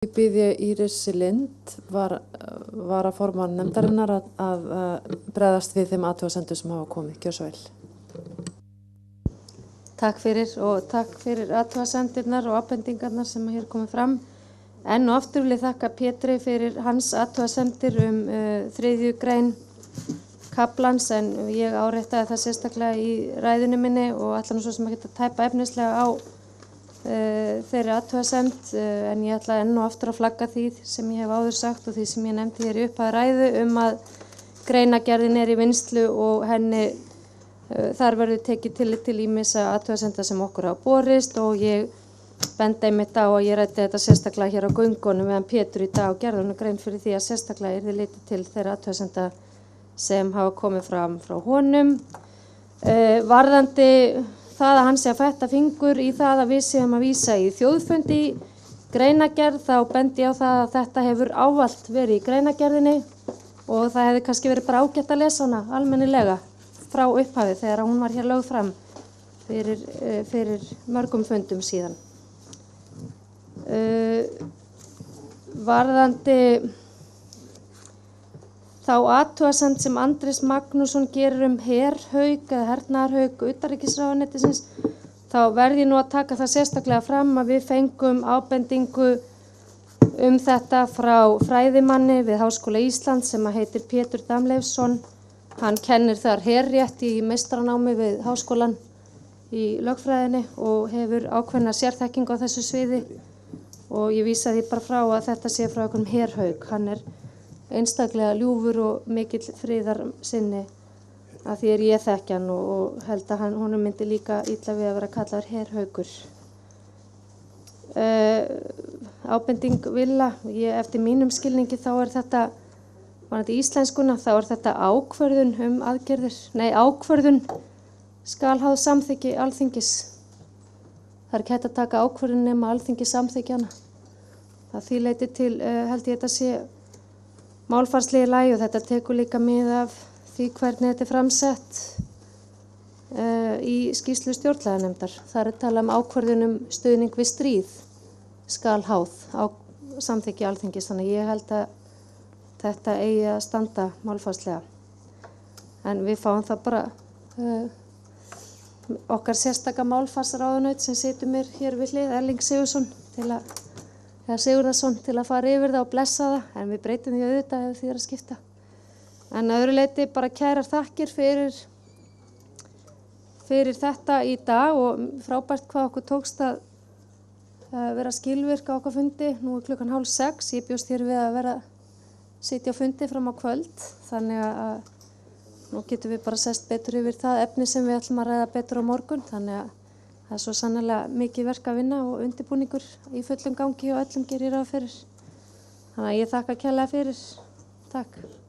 Ég biðja Írisi Lind, varaformann nefndarinnar, að bregðast við þeim athugasemdum sem hafa komið. Gjörðu svo vel. Takk fyrir athugasemdirnar og ábendingarnar sem hér komið fram. Enn og aftur vil ég þakka Pétri fyrir hans athugasemdir 3. grein kaflans, en ég áréttaði það sérstaklega í ræðunni minni og ætla nú svo sem ekki að tæpa efnislega á þeirri athugasemd, en ég ætla enn og aftur að flagga því sem ég hef áður sagt og því sem ég nefndi hér í upphafi ræðu að greinargerðin í vinnslu og henni þar verður tekið tillit til ýmissa athugasemda sem okkur hafa borist, og ég bendi einmitt á að ég ræddi þetta sérstaklega hér á göngunum meðan Pétur í dag og gerði honum grein fyrir því að sérstaklega yrði litið til þeirra athugasemda sem hafa komið fram frá honum. Varðandi það að hann sé að fetta fingur í það að við séum að vísa í þjóðfundi greinargerð, þá bendi ég á það að þetta hefur ávallt verið í greinargerðinni og það hefði kannski verið bara ágætt að lesa hana almennilega frá upphafi þegar hún var hér lögð fram fyrir mörgum fundum síðan. Varðandi þá athugasemd sem Andrés Magnússon gerir herhauk eða hernaðarhauk utanríkisráðuneytisins, þá verð ég nú að taka það sérstaklega fram að við fengum ábendingu þetta frá fræðimanni við Háskóla Íslands sem heitir Pétur Damleifsson. Hann kennir þar herrétt í meistaranámi við háskólann í lögfræðinni og hefur ákveðna sérþekkingu á þessu sviði, og ég vísa því bara frá að þetta sé frá einhverjum herhauk. Hann einstaklega ljúfur og mikill friðarsinni að því ég þekki hann og held að honum myndi líka illa við að vera kallaður herhaukur. Ábending Villa, eftir mínum skilningi þá þetta, varðandi íslenskuna, þá þetta ákvörðun aðgerðir, ákvörðun skal háð samþykki Alþingis. Það ekki hægt að taka ákvörðun nema Alþingi samþykki hana. Það því leyti til held ég þetta sé málfarslegi lagi, og þetta tekur líka mið af því hvernig þetta framsett í skýrslu stjórnlaganefndar. Það talað ákvörðun stuðning við stríð skal háð á samþykki Alþingis, þannig ég held að þetta eigi að standa málfarslega. En við fáum það bara okkar sérstaka málfarsráðunaut sem situr mér hér við hlið, Erling Sigurðarson, til að fara yfir það og blessa það, en við breytum því auðvitað ef því að skipta. En að öðru leyti bara kærar þakkir fyrir þetta í dag, og frábært hvað okkur tókst að vera skilvirk á okkar fundi. Nú klukkan 5:30, ég bjóst hér við að sitja á fundi fram á kvöld, þannig að nú getum við bara sest betur yfir það efni sem við ætlum að ræða betur á morgun, þannig að það svo sannlega mikið verk að vinna og undirbúningur í fullum gangi og öllum gerir ráð fyrir. Þannig að ég þakka kærlega fyrir. Takk.